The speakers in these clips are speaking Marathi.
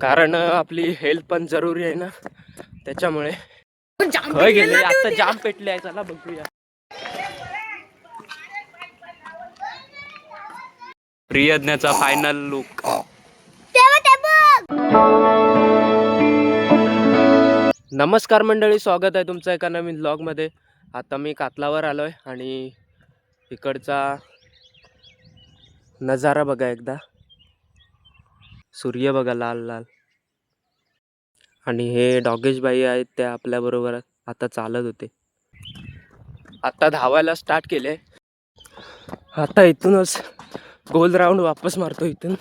कारण आपली हेल्थ पण जरुरी आहे ना, त्याच्यामुळे. खय गेले आता जाम पेटले आहे, चला बघूया. प्रियज्ञाचा फायनल लुक. नमस्कार मंडळी, स्वागत आहे तुमचं एका नवीन व्लॉगमध्ये. आता मी कातलावर आलोय आणि इकडचा नजारा बघा एकदा. सूर्य बघा लाल लाल. आणि हे डॉगेश भाई आहेत, ते आपल्या बरोबर आता चालत होते. आता धावायला स्टार्ट केले. आता इथूनच गोल राऊंड वापस मारतो. इथून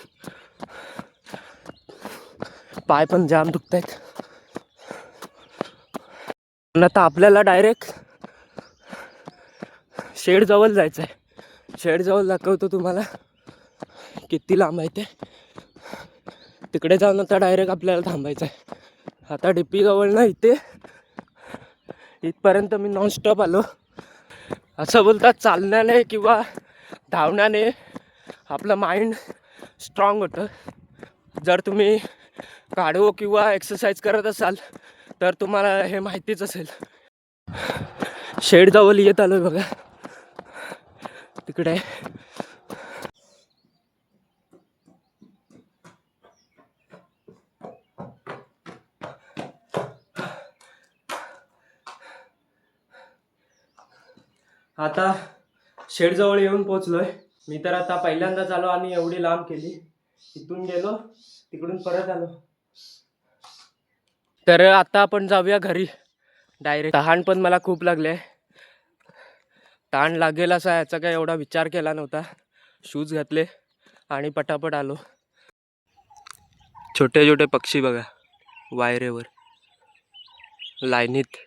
पाय पण जाम दुखत आहेत. आता आपल्याला डायरेक्ट शेड जवळ जायचं आहे. शेड जवळ दाखवतो तुम्हाला किती लांब आहे ते. तिकडे जाऊन आता डायरेक्ट आपल्याला थांबायचं आहे. आता डीपी जवळ ना इथे इथपर्यंत मी नॉनस्टॉप आलो. असं बोलतात चालण्याने किंवा धावण्याने आपलं माइंड स्ट्रॉंग होतं. जर तुम्ही कार्डिओ किंवा एक्सरसाइज करत असाल तर तुम्हाला हे माहितीच असेल. शेड जवळ येत आलोय बघा तिकडे. आता शेडजवळ येऊन पोचलोय मी. तर आता पहिल्यांदाच आलो आणि एवढी लांब केली. इथून गेलो, तिकडून परत आलो. तर आता आपण जाऊया घरी डायरेक्ट. तहान पण मला खूप लागले. ताण लागेल असा याचा काही एवढा विचार केला नव्हता. शूज घातले आणि पटापट आलो. छोटे छोटे पक्षी बघा वायरेवर लाईनीत.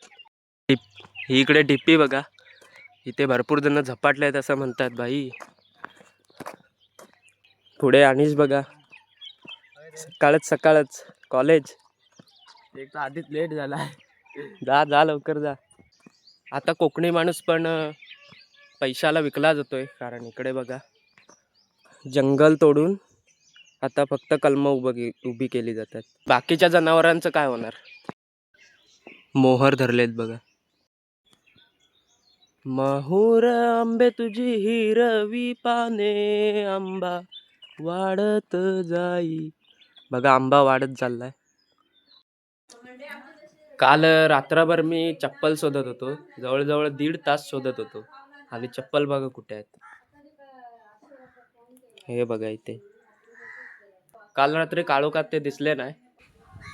ही इकडे टिप्पी बघा, इथे भरपूर जण झपाटले आहेत असं म्हणतात भाई. पुढे आणीच बघा, सकाळच कॉलेज. एक तर आधीच लेट झाला. जा लवकर जा. आता कोकणी माणूस पण पैशाला विकला जातोय. कारण इकडे बघा जंगल तोडून आता फक्त कलम उभी केली जातात. बाकीच्या जनावरांचं काय होणार. मोहर धरलेत बघा. महुर आंबे तुझी हिरवी पाने, आंबा वाढत जाई. बघा आंबा वाढत चाललाय. काल रात्रभर मी चप्पल शोधत होतो. जवळजवळ 1.5 तास शोधत होतो. आणि चप्पल बघा कुठे आहेत. हे बघा इथे. काल रात्री काळोखात ते दिसले नाही.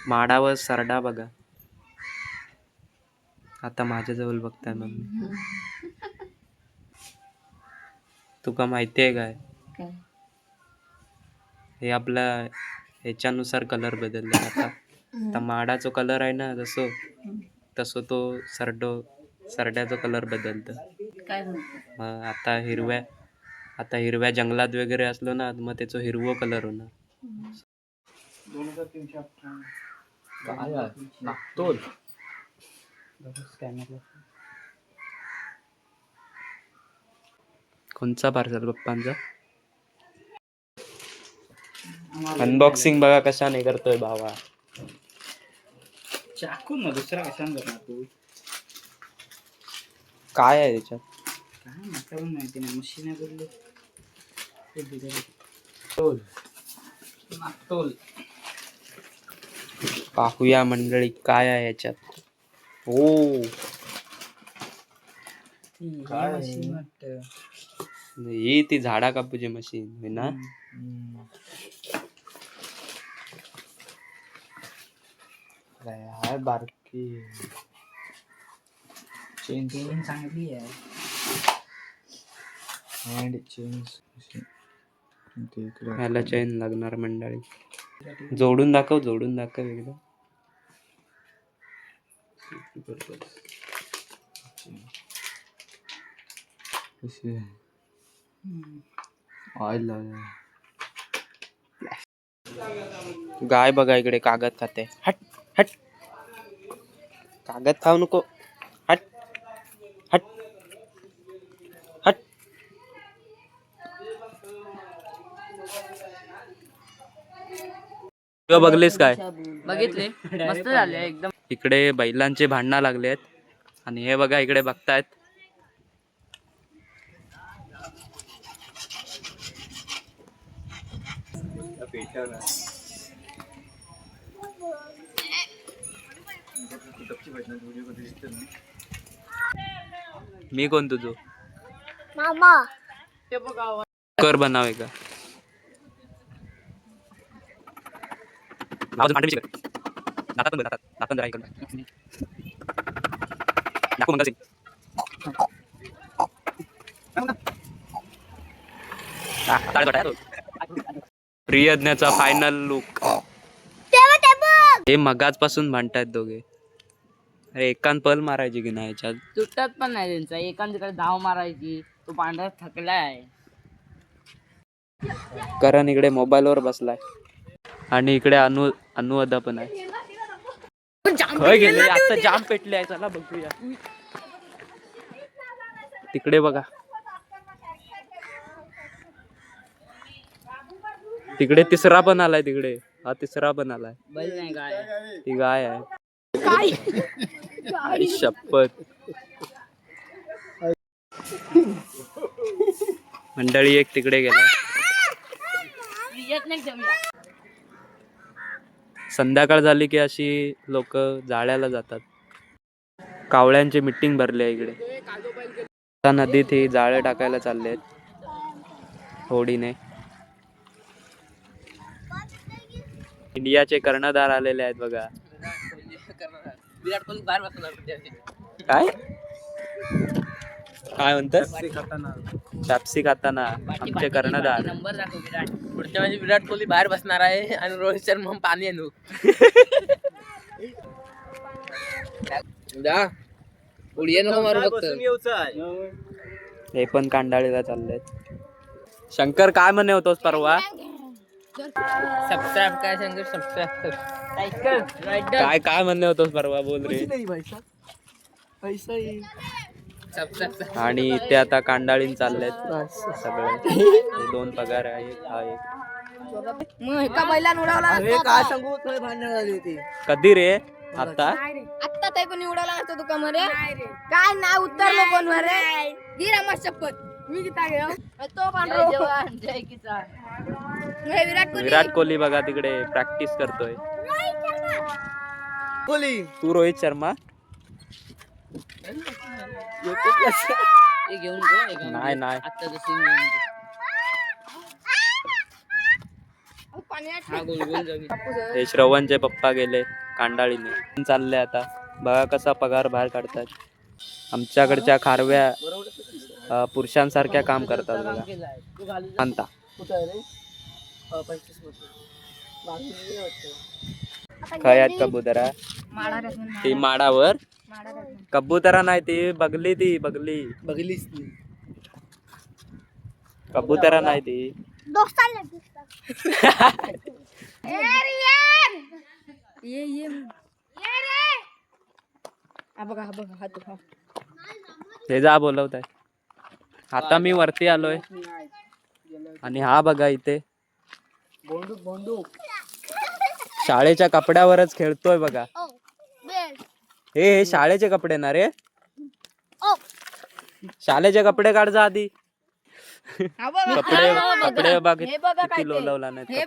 माडावर सरडा बघा. आता माझ्याजवळ बघताय मम्मी. तुका माहिती आहे काय? हे आपला ह्याच्यानुसार कलर बदलला. आता माडाचा कलर आहे ना तसं तो सरड्याचा कलर बदलतं. आता हिरव्या जंगलात वगैरे असलो ना, मग त्याचा हिरवं कलर होणार. कोणचा पार्सल पप्पांचा? अनबॉक्सिंग बघा कशाने करतोय भावा. चाकू ना दुसरा कशाने करणार तू? काय आहे त्याच्यात? काय मला पण माहिती नाही. मशीन आहे बोलले. पाहूया मंडळी काय आहे याच्यात. हो काय मशीन वाटतं. ही ती झाडा कापूची मशीन आहे ना. बारकी चेन चांगली आहे. हँड चेन ह्याला चेन लागणार मंडळी. जोडून दाखव एकदा. गाय बघा इकडे कागद खाते. हट कागद खाऊ नको. तू बघलीस काय? बघितले मस्त झाले एकदम. इकडे बैलांचे भांडणं लागले आहेत आणि हे बघा इकडे बघतायत. मी कोण तुझो मामा कर बनावे का प्रियज्ञाचा फायनल लुक. हे मगाच पासून भांडतायत दोघे. अरे एकान पल मारायची की नाही याच्यात. तुटत पण नाही त्यांचा. एकांकडे धाव मारायची. तो पांढरा थकलाय. करण इकडे मोबाईल वर बसलाय आणि इकडे अनुवादा पण आहे. खय गेले आता जाम पेटले आहे. चला बघूया तिकडे बघा. तिकडे तिसरा पण आलाय. तिकडे हा तिसरा पण आलाय. बैल नाही गाय. ती गाय आहे. आई शपथ. मंडळी एक तिकडे गेला. संध्याकाळ झाली की अशी लोक जाळ्याला जातात. कावळ्यांची मीटिंग भरली आहे इकडे. आता नदीत ही जाळे टाकायला चालले आहेत होडीने. इंडियाचे कर्णधार आलेले आहेत बघा. विराट कोहली बाहेर बसणार. काय काय म्हणतात? शापसी खाताना आमचे कर्णधार. नंबर दाखव विराट. पुढच्या म्हणजे विराट कोहली बाहेर बसणार आहे आणि रोहित शर्मा पाणी आणू. हे पण कांडाळीला चाललेत. शंकर काय म्हणे होतोस परवा? सबस्क्राईब काय सांग. सबस्क्राईब काय काय म्हणणे होतोस परवा? बोल रे. आणि ते आता कांडाळीन चाललेत सगळे. हे 2 पगार आहे. हा एक. मग एका बैलान उडवला. काय सांगू. भांडण झाली होती. कधी रे? आता आत्ता ते पण उडवला नसतो तुका मरे. काय नाही उतरलो कोण मरे. गिरा मग शपथ. मी किता घेऊ. तो पांढरा जवान जय किसान. विराट कोहली बघा तिकडे प्रॅक्टिस करतोय. कोहली. तू रोहित शर्मा. घेऊन गो. नाही नाही. आता जशी हे श्रवणचे पप्पा गेले कांडाळीने. चालले आता बघा कसा पगार बाहेर काढतात. आमच्याकडच्या खारव्या पुरुषांसारख्या काम करतात बघा. आणता काय आहेत कबुतरा? ती माडावर कबुतरा नाही. ती बगली. ती बगली. बघलीस कबुतरा नाही ती. हे जा बोलवत आहे. आता मी वरती आलोय आणि हा बघा इथे शाळेच्या कपड्यावरच खेळतोय बघा. हे शाळेचे कपडे ना रे. शाळेचे कपडे काढजा आधी. कपडे कपडे बघ किती लोलवला नाही.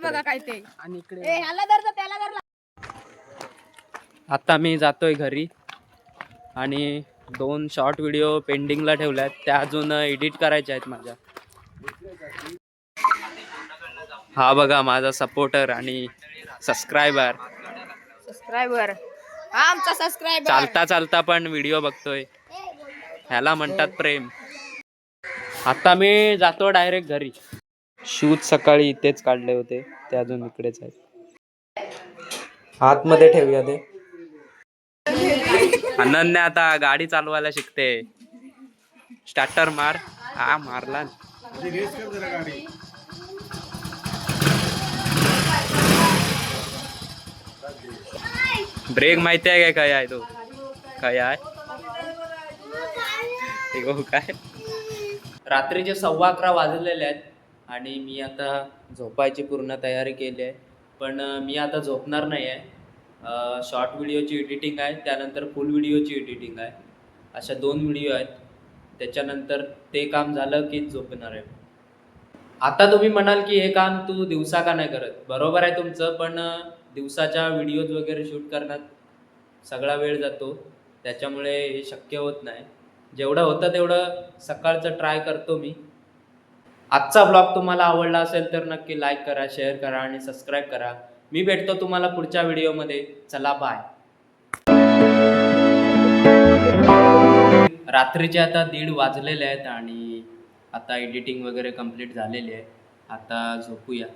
आता मी जातोय घरी आणि 2 शॉर्ट व्हिडिओ पेंडिंगला ठेवल्यात. त्या अजून एडिट करायच्या आहेत माझ्या. हा बघा माझा सपोर्टर आणि सबस्क्रायबर. आमचा सबस्क्रायबर. चालता चालता पण व्हिडिओ बघतोय. ह्याला म्हणतात प्रेम. आता मी जातो डायरेक्ट घरी. शूज सकाळी इथेच काढले होते. ते अजून इकडेच आहेत. आतमध्ये ठेवूया ते. अनन्या आता गाडी चालवायला शिकते. स्टार्टर मार. हा मारला. ब्रेक माहिती आहे काय? काय आहे तो? काय आहे काय? रात्रीचे 11:15 वाजलेले आहेत आणि मी आता झोपायची पूर्ण तयारी केली आहे. पण मी आता झोपणार नाही आहे. शॉर्ट व्हिडिओची एडिटिंग आहे, त्यानंतर फुल व्हिडिओची एडिटिंग आहे. अशा 2 व्हिडिओ आहेत. त्याच्यानंतर ते काम झालं की झोपणार आहे. आता तुम्ही म्हणाल की हे काम तू दिवसा का नाही करत? बरोबर आहे तुमचं, पण दिवसाच्या व्हिडिओज वगैरे शूट करण्यात सगळा वेळ जातो. त्याच्यामुळे हे शक्य होत नाही. जेवढं होतं तेवढं सकाळचं ट्राय करतो मी. आजचा ब्लॉग तुम्हाला आवडला असेल तर नक्की लाईक करा, शेअर करा आणि सबस्क्राईब करा. मी भेटतो तुम्हाला पुढच्या व्हिडिओमध्ये. चला बाय. रात्रीचे आता 1:30 वाजलेले आहेत आणि आता एडिटिंग वगैरे कंप्लीट झालेली आहे. आता झोपूया.